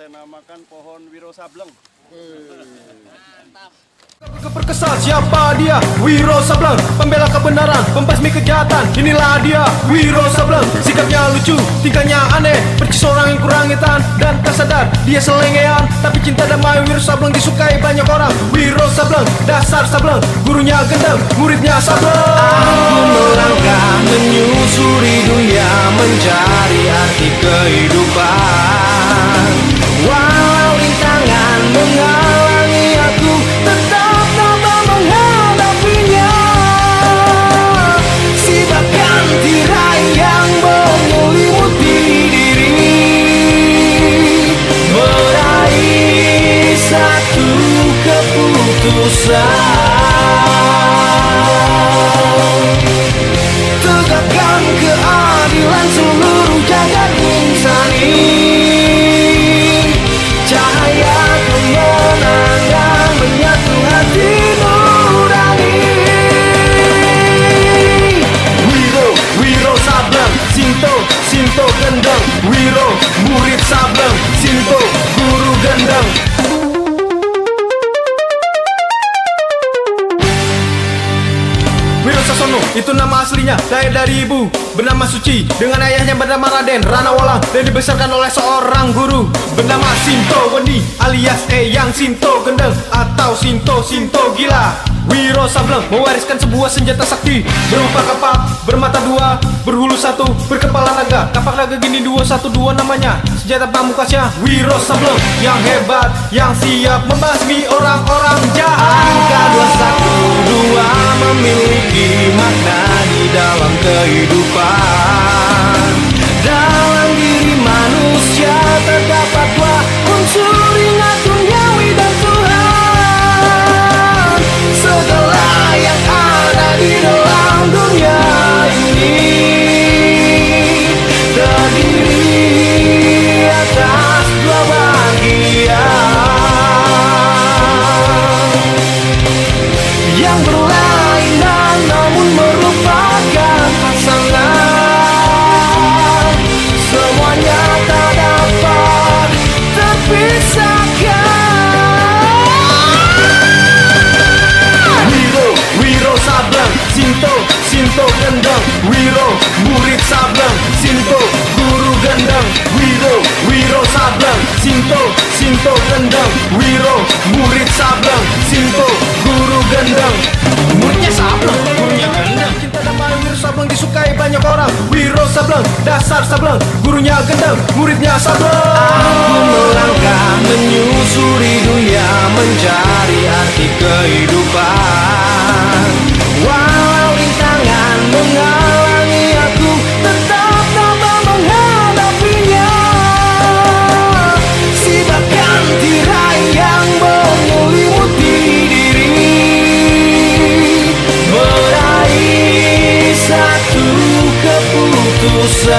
saya namakan pohon Wiro Sableng. Keperkesan siapa dia? Wiro Sableng, pembela kebenaran, pembasmi kejahatan. Inilah dia Wiro Sableng. Sikapnya lucu, tingkahnya aneh, percis orang yang kurang hitam dan tak sadar dia selengean. Tapi cinta damai Wiro Sableng disukai banyak orang. Wiro Sableng, dasar Sableng, gurunya gendeng, muridnya Sableng. Aku melangkah menyusuri dunia, mencari arti kehidupan. Walau rintangan menghalangi aku, tetap tabah menghadapinya. Sibakan tirai yang menyelimuti diri, meraih satu keputusan. Tegakkan keadilan seluruh jagat insani. Cahaya kemenangan menyatu hati nurani. Wiro Sableng, Sinto gendeng. Wiro murid Sableng, Sinto guru gendeng. Wiro Sasono, itu nama aslinya, lahir dari ibu bernama Suci, dengan ayahnya bernama Raden Ranawalang, dan dibesarkan oleh seorang guru bernama Sinto Wendi alias Eyang Sinto Gendeng atau Sinto Gila. Wiro Sableng mewariskan sebuah senjata sakti berupa kapak bermata dua, berhulu satu, berkepala naga. Kapak naga gini 212 namanya. Senjata pamukasnya Wiro Sableng yang hebat, yang siap membasmi orang-orang jahat. Angka 212 memiliki makna di dalam kehidupan. Dalam diri manusia terdapat dua unsur, ingat duniawi dan Tuhan. Segala yang ada di dalam dunia ini terdiri atas dua bagian yang berlainan namun merupakan pasangan. Semuanya tak dapat terpisahkan. Wiro Sableng, Sinto gendeng. Wiro murid Sableng, Sinto guru gendeng. Wiro Sableng, Sinto gendeng. Wiro murid Sableng, Sinto guru gendeng. Muridnya Sableng, gurunya gendeng. Cinta damai Wiro Sableng disukai banyak orang. Wiro Sableng, dasar Sableng, gurunya gendeng, muridnya Sableng. Aku melangkah menyusuri dunia, mencari arti kehidupan. Walau rintangan menghalangi aku, tetap tabah menghadapinya. Sibakan tirai yang menyelimuti diri, meraih satu keputusan.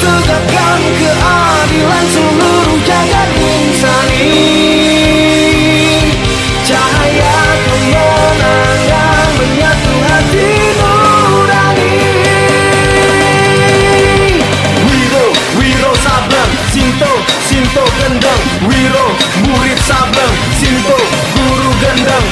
Tegakkan keadilan seluruh jagat insani. Cahaya kemenangan menyatu hati nurani. Wiro Sableng, Sinto gendeng. Wiro murid Sableng, Sinto guru gendeng.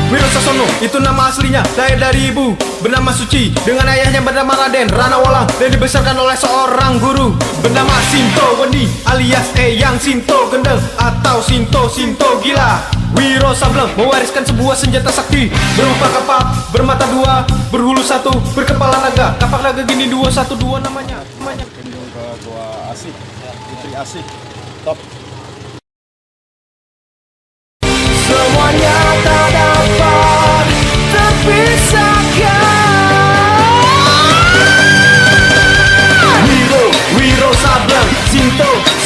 Wiro Sasono, itu nama aslinya, lahir dari ibu bernama Suci, dengan ayahnya bernama Raden Ranawalang, dan dibesarkan oleh seorang guru bernama Sinto Wendi alias Eyang Sinto Gendeng atau Sinto Gila. Wiro Sableng mewariskan sebuah senjata sakti berupa kapak bermata dua, berhulu satu, berkepala naga. Kapak naga gini 212 namanya. Kunjung ke Gua Asih, Putri Asih, top. Semuanya tak dapat terpisahkan. Wiro Sableng,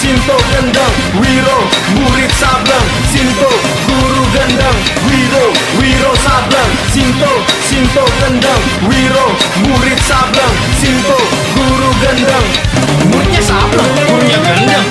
Sinto gendeng. Wiro murid Sableng, Sinto guru gendeng. Wiro Sableng, Sinto gendeng. Wiro murid Sableng, Sinto guru gendeng. Muridnya Sableng, gurunya gendeng.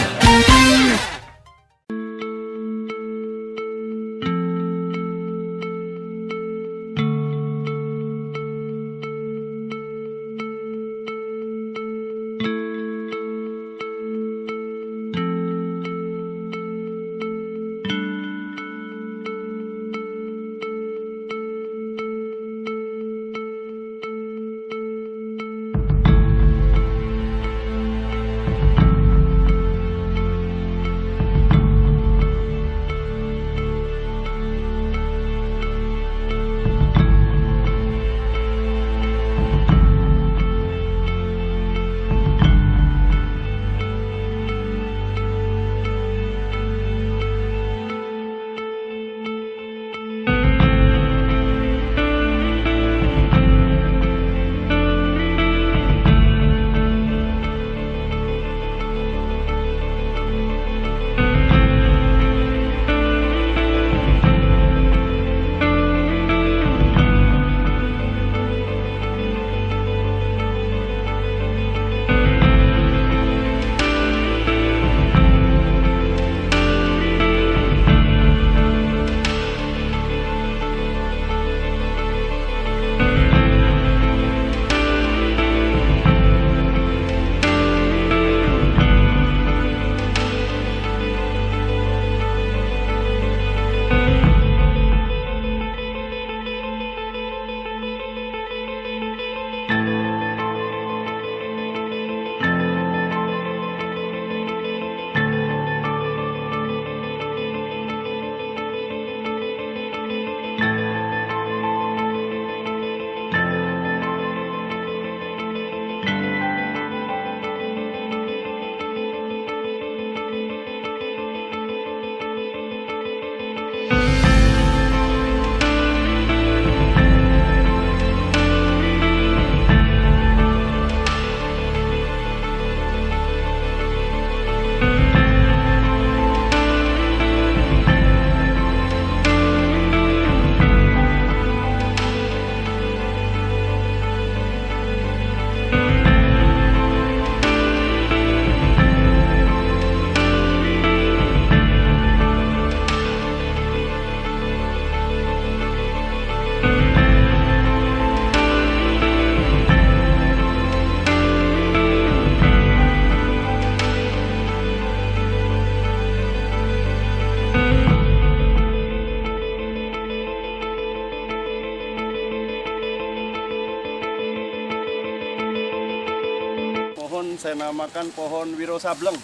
saya namakan pohon Wiro Sableng.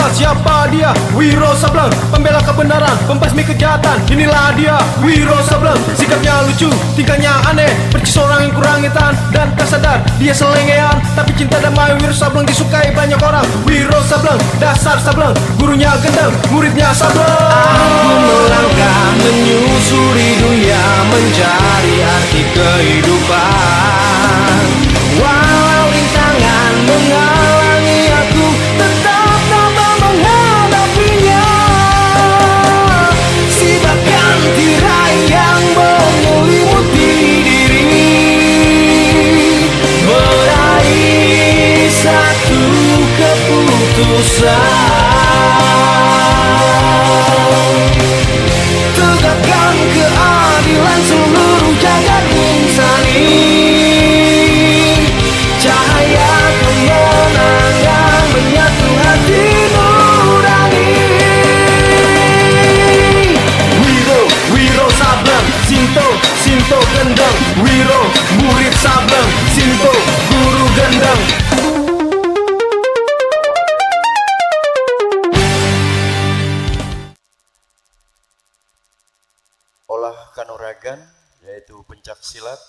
Siapa dia? Wiro Sableng, pembela kebenaran, pembasmi kejahatan. Inilah dia, Wiro Sableng. Sikapnya lucu, tingkahnya aneh, percis orang yang kurang hitam dan tak sadar dia selengean. Tapi cinta damai Wiro Sableng disukai banyak orang. Wiro Sableng, dasar Sableng, gurunya gendeng, muridnya Sableng. Aku melangkah menyusuri dunia, mencari arti kehidupan. Walau rintangan menghalangi aku, tetap tabah menghadapinya. Sibakan tirai yang menyelimuti diri, meraih satu keputusan. Tegakkan keadilan seluruh jagat insani. Cahaya kemenangan menyatu hati nurani. Wiro Sableng, Sinto gendeng. Wiro murid Sableng, Sinto guru gendeng. Olah kanuragan, yaitu pencak silat.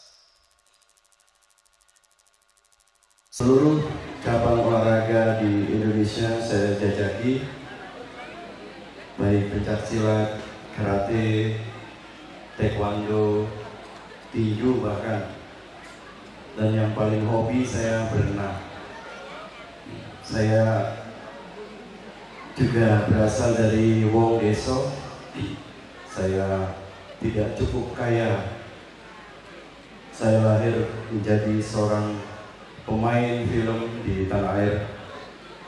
Seluruh cabang olahraga di Indonesia saya jajaki, baik pencak silat, karate, taekwondo, tinju bahkan. Dan yang paling hobi saya berenang. Saya juga berasal dari wong deso. Saya tidak cukup kaya. Saya lahir menjadi seorang pemain film di tanah air.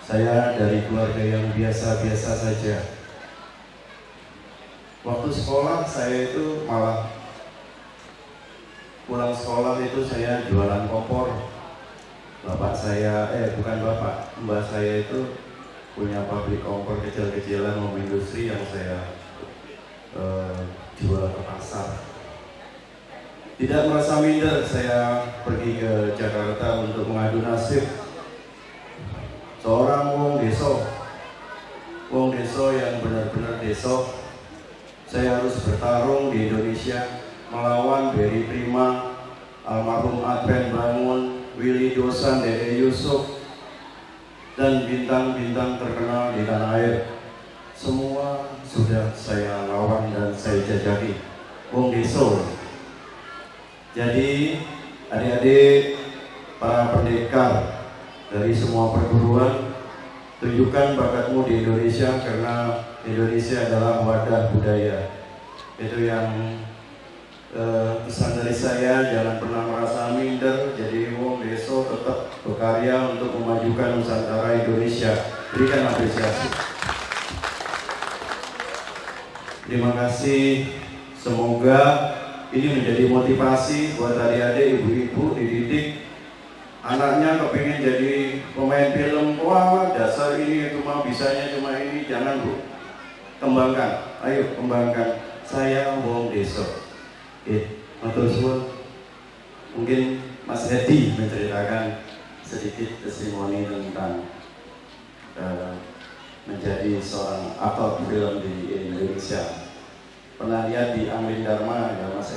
Saya dari keluarga yang biasa-biasa saja. Waktu sekolah saya itu malah pulang sekolah itu saya jualan kompor. Bapak saya, bukan bapak, mbak saya itu punya pabrik kompor kecil-kecilan, home industri yang saya jual ke pasar. Tidak merasa minder, saya pergi ke Jakarta untuk mengadu nasib. Seorang wong deso yang benar-benar deso. Saya harus bertarung di Indonesia melawan Berry Prima, almarhum Adven Bangun, Willy Dosan, Dede Yusuf, dan bintang-bintang terkenal di tanah air. Semua sudah saya lawan dan saya jajaki. Wong deso. Jadi adik-adik para pendekar dari semua perguruan, tunjukkan bakatmu di Indonesia karena Indonesia adalah wadah budaya. Itu yang pesan dari saya, jangan pernah merasa minder. Jadi wong deso tetap berkarya untuk memajukan Nusantara Indonesia. Berikan apresiasi. Terima kasih. Semoga ini menjadi motivasi buat adik-adik, ibu-ibu dididik. Anaknya kepingin jadi pemain film, wah dasar ini cuma bisanya cuma ini. Jangan bu, kembangkan, ayo kembangkan. Saya wong deso. Matur suwun. Mungkin Mas Hedi menceritakan sedikit testimoni tentang menjadi seorang aktor film di Indonesia. Pernah lihat di Amin Dharma ya Mas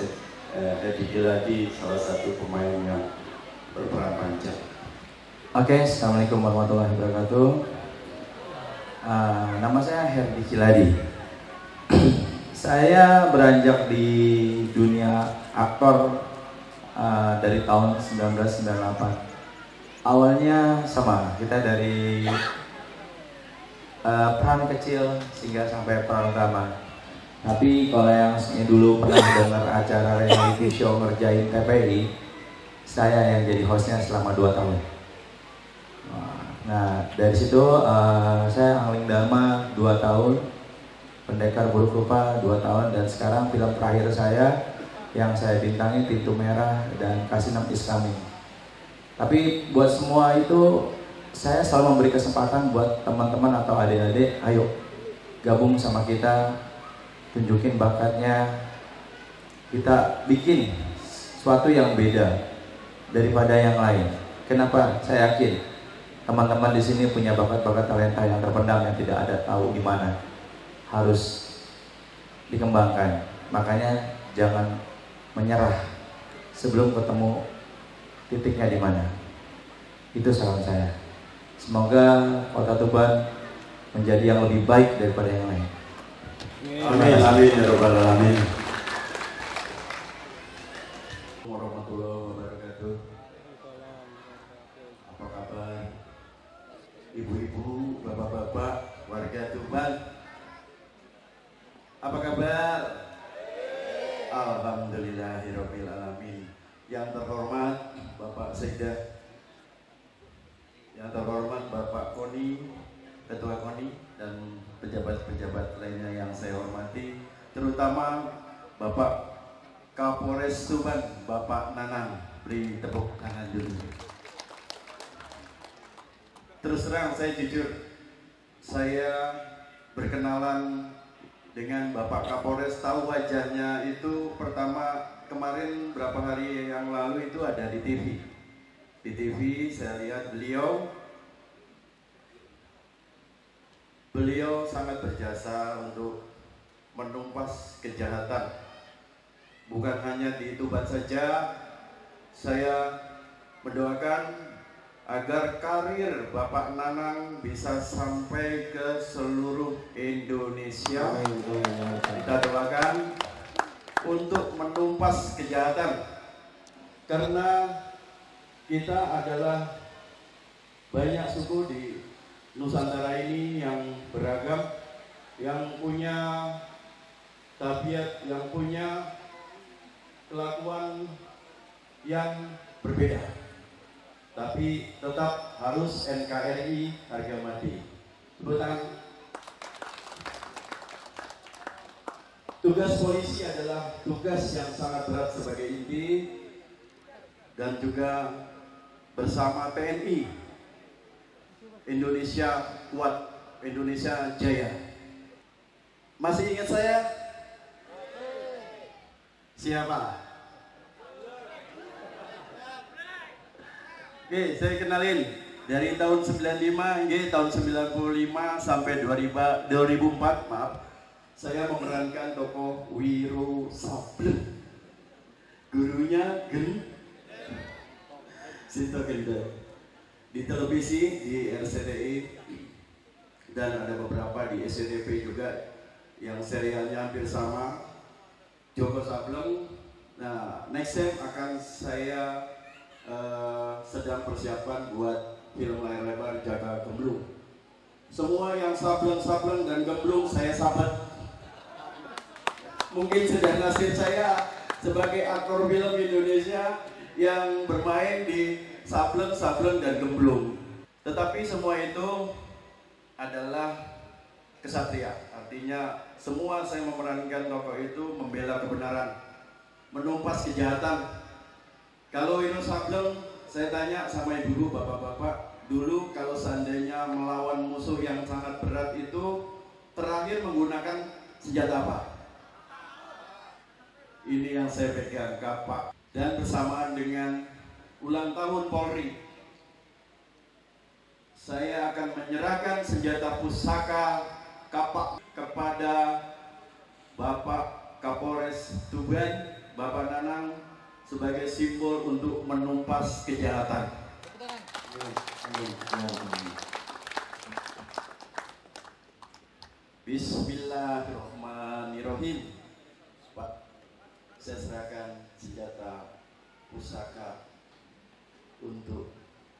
Hedi Kiladi, salah satu pemain yang berperan panjang. Oke, assalamualaikum warahmatullahi wabarakatuh. Nama saya Herdi Kiladi. Saya beranjak di dunia aktor dari tahun 1998. Awalnya sama, kita dari peran kecil sehingga sampai peran utama. Tapi kalau yang dulu pernah dengar acara reality show ngerjain TPI, saya yang jadi hostnya selama 2 tahun. Nah dari situ saya Angling Dharma 2 tahun, Pendekar Buruk Rupa 2 tahun, dan sekarang film terakhir saya yang saya bintangi Pintu Merah dan Kasih Nam Is Coming. Tapi buat semua itu saya selalu memberi kesempatan buat teman-teman atau adik-adik, ayo gabung sama kita, tunjukin bakatnya, kita bikin sesuatu yang beda daripada yang lain. Kenapa? Saya yakin teman-teman di sini punya bakat-bakat talenta yang terpendam yang tidak ada tahu di mana, harus dikembangkan. Makanya jangan menyerah sebelum ketemu titiknya di mana. Itu saran saya. Semoga Kota Tuban menjadi yang lebih baik daripada yang lain. Amin, amin, ya Rabbal alamin. Warahmatullahi wabarakatuh. Apa kabar ibu-ibu, bapak-bapak, warga Tuban? Apa kabar? Alhamdulillahirabbil alamin. Yang terhormat Bapak Sekda, yang terhormat Bapak Koni, Ketua Koni, dan pejabat-pejabat lainnya yang saya hormati, terutama Bapak Kapolres Tuban, Bapak Nanang. Beri tepuk tangan dulu. Terus terang saya jujur, saya berkenalan dengan Bapak Kapolres, tahu wajahnya itu pertama kemarin berapa hari yang lalu itu ada di TV. Di TV saya lihat beliau sangat berjasa untuk menumpas kejahatan. Bukan hanya di Tuban saja, saya mendoakan agar karir Bapak Nanang bisa sampai ke seluruh Indonesia. Kita doakan untuk menumpas kejahatan, karena kita adalah banyak suku di Nusantara ini yang beragam, yang punya tabiat, yang punya kelakuan yang berbeda, tapi tetap harus NKRI harga mati. Tepuk tangan. Tugas polisi adalah tugas yang sangat berat sebagai inti, dan juga bersama TNI Indonesia kuat, Indonesia jaya. Masih ingat saya? Siapa? Oke, saya kenalin. Dari tahun 95, tahun 95 sampai 2004, maaf. Saya memerankan tokoh Wiro Sableng, gurunya Sinto Gendeng, di televisi, di RCTI, dan ada beberapa di SCTV juga yang serialnya hampir sama, Joko Sableng. Nah, next time akan saya sedang persiapan buat film layar lebar Jaga Gemblung. Semua yang sableng dan gemblung saya sahabat. Mungkin sudah nasib saya sebagai aktor film Indonesia yang bermain di sableng dan gemblung. Tetapi semua itu adalah kesatria. Artinya semua saya memerankan tokoh itu membela kebenaran, menumpas kejahatan. Kalau Wiro Sableng, saya tanya sama ibu, bapak-bapak, dulu kalau seandainya melawan musuh yang sangat berat itu terakhir menggunakan senjata apa? Ini yang saya pegang, kapak. Dan bersamaan dengan ulang tahun Polri, saya akan menyerahkan senjata pusaka kapak kepada Bapak Kapolres Tuban, Bapak Nanang, sebagai simbol untuk menumpas kejahatan. Bismillahirrahmanirrahim. Pak, saya serahkan senjata pusaka untuk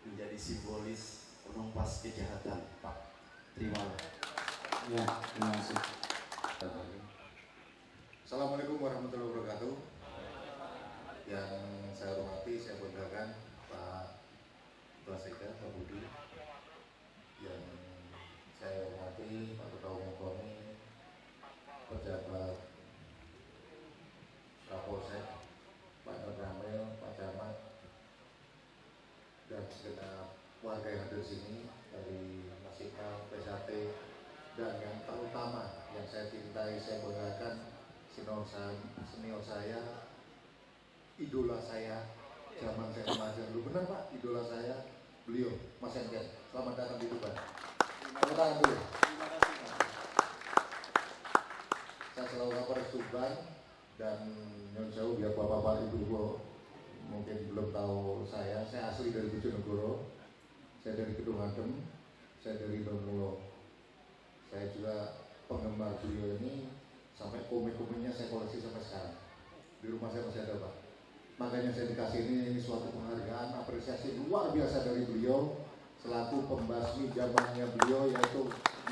menjadi simbolis penumpas kejahatan, Pak. Terimalah. Ya, terima kasih. Assalamualaikum warahmatullahi wabarakatuh. Yang saya hormati, saya banggakan Pak Baseka, Pak Budi. Yang saya hormati Pak Ketua Umum KONI, pejabat Kapolsek, Pak Ramil, Pak Camat, dan segenap warga yang ada di sini dari Masikal, PSAT, dan yang terutama yang saya cintai, saya banggakan senior saya, idola saya, zaman saya remaja dulu. Benar Pak, idola saya, beliau, Mas Engken. Selamat datang di Tuban. Tepuk tangan dulu. Saya selalu lapor di Tuban dan yang jauh biar bapak-bapak ibu-ibu mungkin belum tahu saya asli dari Bojonegoro, saya dari Kedung Adem, saya dari Bermulo. Saya juga penggemar beliau ini, sampai komik-komiknya saya koleksi sampai sekarang. Di rumah saya masih ada Pak. Makanya saya dikasih ini suatu penghargaan, apresiasi luar biasa dari beliau selaku pembasmi zamannya beliau, yaitu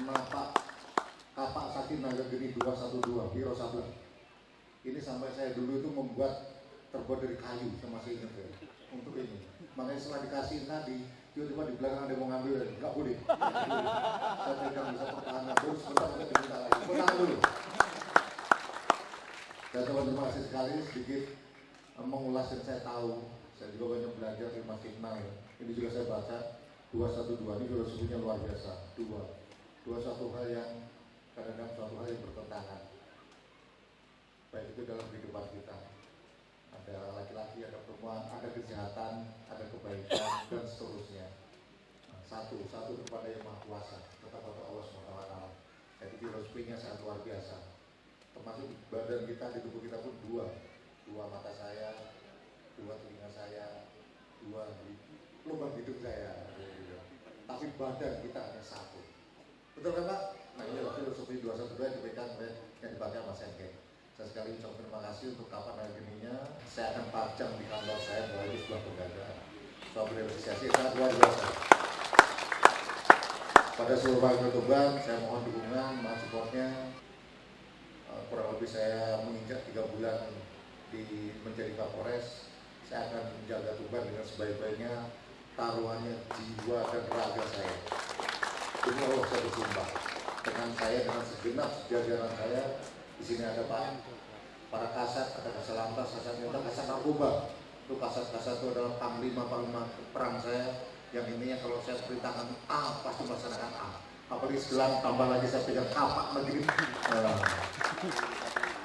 Napak Kapak Sakti Naga Geni 212 Biro Sableng. Ini sampai saya dulu itu membuat terbuat dari kayu, sama saya ingat ya, untuk ini. Makanya setelah dikasih tadi, tiba-tiba di belakang ada yang mau ngambil, nggak boleh. Saya pegang bisa pertahanan, terus sebentar saya diminta lagi. Pertahanan dulu. Dan teman-teman kasih sekali sedikit mengulas yang saya tahu. Saya juga banyak belajar di Mas Iqnal. Ini juga saya baca 212 ini filosofinya luar biasa. Dua satu hal yang kadang-kadang suatu hal yang bertentangan. Baik itu dalam kehidupan kita. Ada laki-laki, ada perempuan, ada kejahatan, ada kebaikan, dan seterusnya. Satu kepada yang Maha Kuasa, tetap kepada Allah SWT. Jadi filosofinya sangat luar biasa. Termasuk badan kita, di tubuh kita pun dua mata saya, dua telinga saya, dua lubang hidung saya, tapi badan kita hanya satu. Betul kan Pak? Nah ini filosofi 212 yang diberikan yang dipakai Mas Engken. Saya sekali ucap terima kasih untuk kapan hari ininya. Saya akan pajang di kantor saya bahwa itu sebuah kebanggaan, suatu apresiasi sangat luar biasa. Pada seluruh warga Tuban, saya mohon dukungan, mohon supportnya. Kurang lebih saya menginjak 3 bulan menjadi Kapolres. Saya akan menjaga Tuban dengan sebaik-baiknya, taruhannya jiwa dan raga saya. Demi Allah saya bersumpah dengan segenap jajaran saya. Di sini ada para kasat, ada kasat lantas, kasat nyata, kasat narkoba. Itu kasat-kasat itu adalah panglima perang saya. Yang ininya kalau saya perintahkan A, pasti melaksanakan A. Apalagi segelang tambah lagi saya pegang kapak negeri.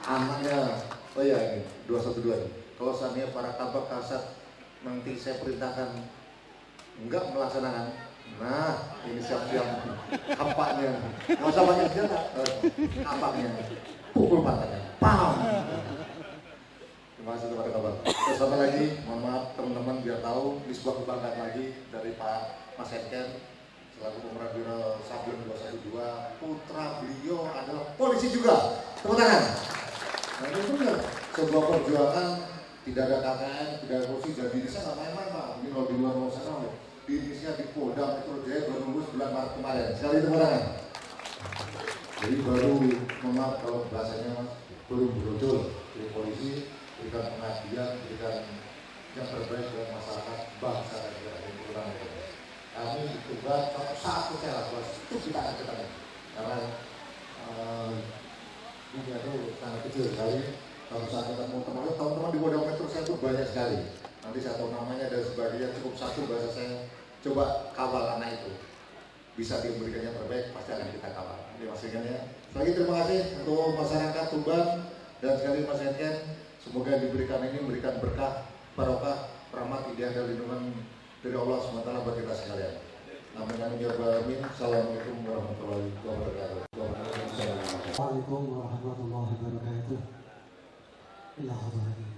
Anaknya, oh ya ini 212 nih. Kalau seandainya para kabak kasat nanti saya perintahkan enggak melaksanakan, nah ini siap-siap kapaknya. Nggak usah pakai senjata, kapaknya, pukul pantatnya, pam. Terima kasih kepada kabar. Terus satu lagi, mohon maaf teman-teman biar tahu ini sebuah kebanggaan lagi dari Pak Mas Engken selaku pemeran Biro Sableng 212. Putra beliau adalah polisi juga. Tepuk tangan. Nah ini benar, sebuah perjuangan tidak ada KKN, tidak ada korupsi, dan di Indonesia nggak main-main Pak. Ini kalau di luar sana, di Indonesia di Polda Metro Jaya baru lulus bulan Maret kemarin. Sekali tepuk tangan. Jadi baru, mohon maaf kalau bahasanya baru berujul di polisi, berikan pengabdian, berikan yang terbaik buat masyarakat, bangsa dan negara yang kurang itu. Kami juga satu saya lakukan, itu kita akan ketemu. Karena dunia itu sangat kecil sekali. Kalau saya ketemu teman-teman di Polda Metro saya itu banyak sekali. Nanti saya tahu namanya dan sebagainya, cukup satu bahasa saya coba kawal anak itu. Bisa diberikan yang terbaik, pasti akan kita kawal. Terima kasih ya. Lagi terima kasih untuk masyarakat Tuban dan sekali Mas Engken. Semoga diberikan ini memberikan berkah, barokah, rahmat, hidayah dan lindungan dari Allah SWT buat kita sekalian. Amin amin ya rabbal alamin. Assalamualaikum warahmatullahi wabarakatuh. Assalamualaikum warahmatullahi wabarakatuh. Ila hadratin.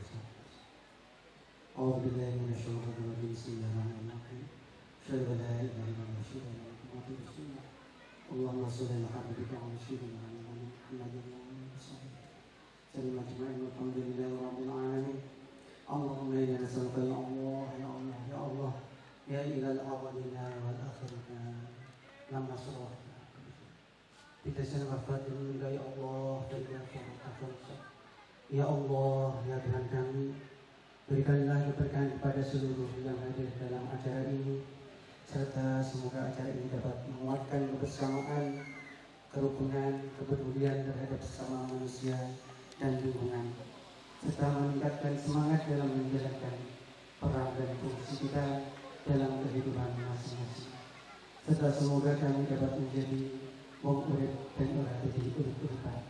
A'udzu billahi minasyaitonir rajim. Bismillahirrahmanirrahim. Syahadu la ilaha illallah syahadu anna Muhammadan rasulullah. Allahumma shalli ala habibika wa sayyidina Muhammadin wa ala alihi wasallam ajma'in. Alhamdulillahi rabbil alamin. Allahumma inna nas'aluka ya Allah ya Allah ya Allah ya ilal kepada seluruh yang hadir dalam acara ini, serta semoga acara ini dapat menguatkan kebersamaan, kerukunan, kepedulian terhadap sesama manusia dan lingkungan, serta meningkatkan semangat dalam menjalankan peran dan fungsi kita dalam kehidupan masing-masing, serta semoga kami dapat menjadi wong urip dan ora dadi urip-uripan.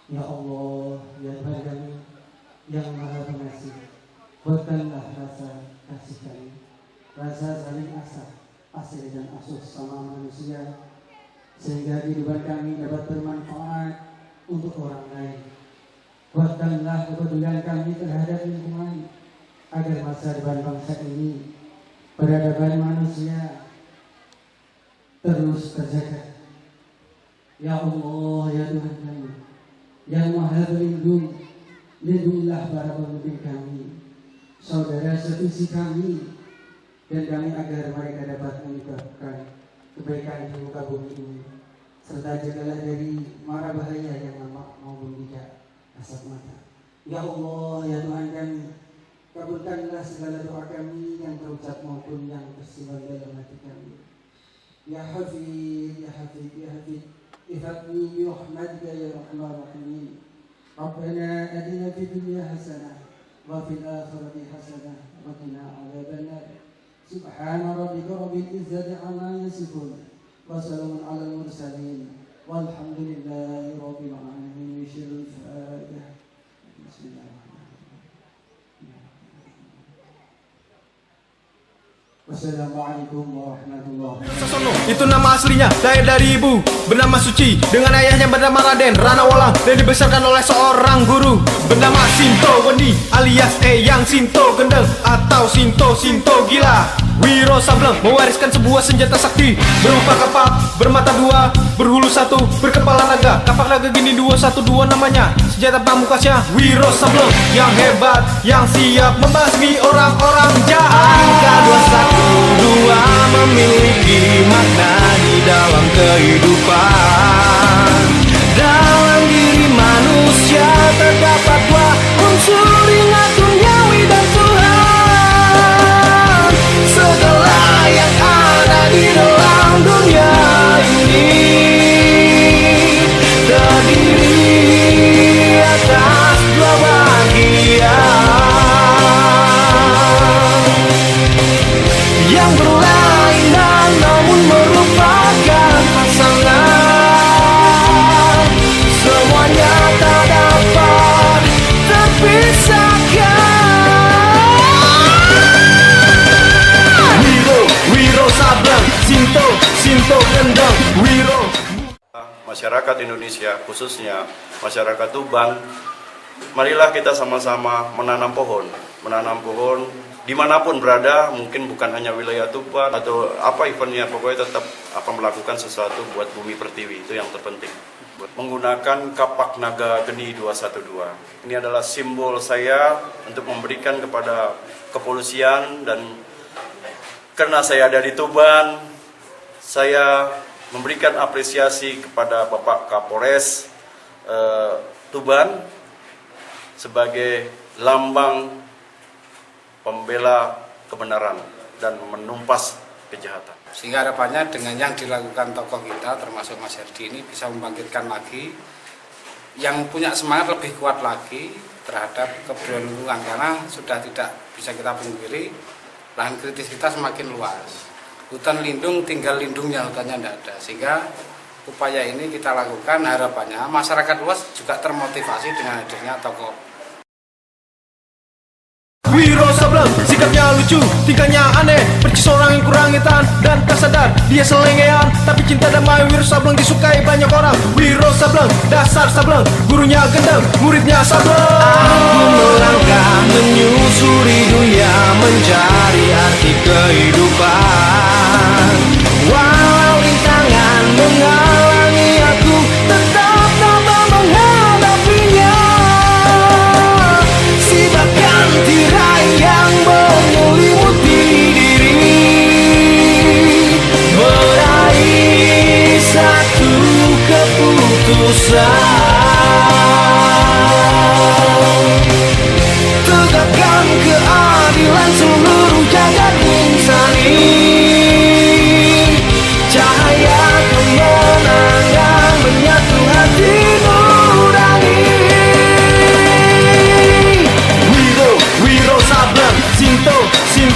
Ya Allah, ya Tuhan kami yang Maha Pengasih, buatkanlah rasa kasih kami, rasa saling asih dan asuh sama manusia, sehingga kehidupan kami dapat bermanfaat untuk orang lain. Buatkanlah kepedulian kami terhadap lingkungan, agar masa depan bangsa ini, peradaban manusia terus terjaga. Ya Allah, ya Tuhan kami yang Maha Pelindung, lindungilah para pemimpin kami, saudara sevisi kami, dan kami agar mereka dapat menyebabkan kebaikan di muka bumi ini, serta jagalah dari mara bahaya yang nampak maupun tidak kasat mata. Ya Allah, ya Tuhan kami, kabulkanlah segala doa kami yang terucap maupun yang tersimpan dalam hati kami. Ya Hafid, ya Hafid, ya Hafid, ihfadni bi rahmatika ya arhamar rahimin. Rabbana atina fid dunya hasanah wa fil akhirati hasanah wa qina adzabannar. Subhana rabbika rabbil izzati amma yasifun wa salamun alal mursalin walhamdulillahi rabbil alamin. Bismillahirrahmanirrahim. Wassalamualaikum warahmatullahi wabarakatuh. Itu nama aslinya, lahir dari ibu bernama Suci, dengan ayahnya bernama Raden Rana Wolang, dan dibesarkan oleh seorang guru bernama Sinto Wendi alias Eyang Sinto Gendeng atau Sinto Gila. Wiro Sableng mewariskan sebuah senjata sakti berupa kapak bermata dua, berhulu satu, berkepala naga. Kapak naga gini 212 namanya. Senjata pamukasnya Wiro Sableng yang hebat, yang siap membasmi orang-orang jahat. Angka 212 memiliki makna di dalam kehidupan. Dalam diri manusia terdapat dua unsur, ingat duniawi dan Tuhan. Segala yang ada di dalam dunia ini terdiri atas dua bagian yang berlainan namun merupakan pasangan. Semuanya tak dapat terpisahkan. Wiro Sableng, Sinto Gendeng, Wiro. Masyarakat Indonesia, khususnya masyarakat Tuban, marilah kita sama-sama menanam pohon dimanapun berada. Mungkin bukan hanya wilayah Tuban atau apa eventnya, pokoknya tetap akan melakukan sesuatu buat bumi pertiwi, itu yang terpenting. Menggunakan kapak naga geni 212, ini adalah simbol saya untuk memberikan kepada kepolisian, dan karena saya ada di Tuban, saya memberikan apresiasi kepada Bapak Kapolres Tuban sebagai lambang pembela kebenaran dan menumpas kejahatan. Sehingga harapannya dengan yang dilakukan tokoh kita termasuk Mas Herdi ini bisa membangkitkan lagi, yang punya semangat lebih kuat lagi terhadap kebersihan lingkungan, karena sudah tidak bisa kita pungkiri lahan kritis kita semakin luas. Hutan lindung tinggal lindungnya, hutannya tidak ada, sehingga upaya ini kita lakukan, harapannya masyarakat luas juga termotivasi dengan hadirnya tokoh. Wiro Sableng, sikapnya lucu, tingkahnya aneh, percis orang yang kurang hitam dan tak sadar dia selengean. Tapi cinta damai Wiro Sableng disukai banyak orang. Wiro Sableng, dasar Sableng, gurunya Gendeng, muridnya Sableng. Aku melangkah menyusuri dunia, mencari arti kehidupan. Walau rintangan menghalangi aku, tetap tabah menghadapinya. Sibakan tirai yang menyelimuti diri, meraih satu keputusan.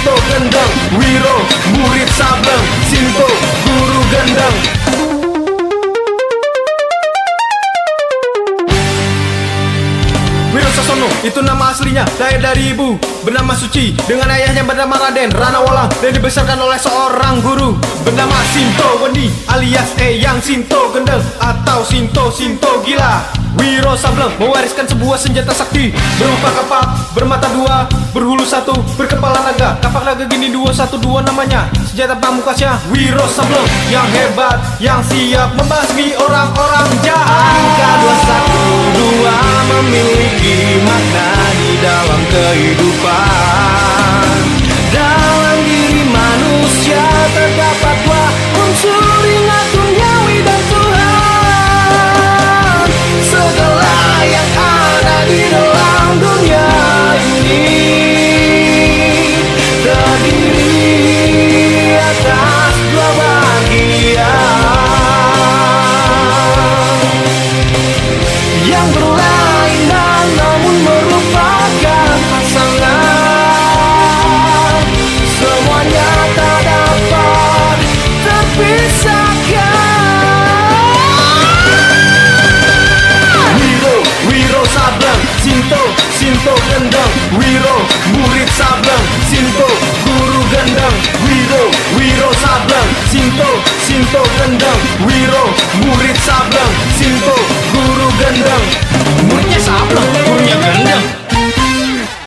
Sinto gendeng, Wiro murid sableng, Sinto guru gendeng. Wiro Sasono, itu nama aslinya, lahir dari ibu bernama Suci, dengan ayahnya bernama Raden Rana Wolang, dan dibesarkan oleh seorang guru bernama Sinto Wendi alias Eyang Sinto Gendeng atau Sinto Gila. Wiro Sableng mewariskan sebuah senjata sakti berupa kapak bermata dua, berhulu satu, berkepala naga. Kapak naga gini 212 namanya. Senjata pamukasnya Wiro Sableng yang hebat, yang siap membasmi orang-orang jahat. Angka 212 memiliki makna di dalam kehidupan. Dalam diri manusia terdapat dua unsur, ingat duniawi dan Tuhan. Segala yang ada di dalam dunia ini terdiri atas dua bagian yang berlaku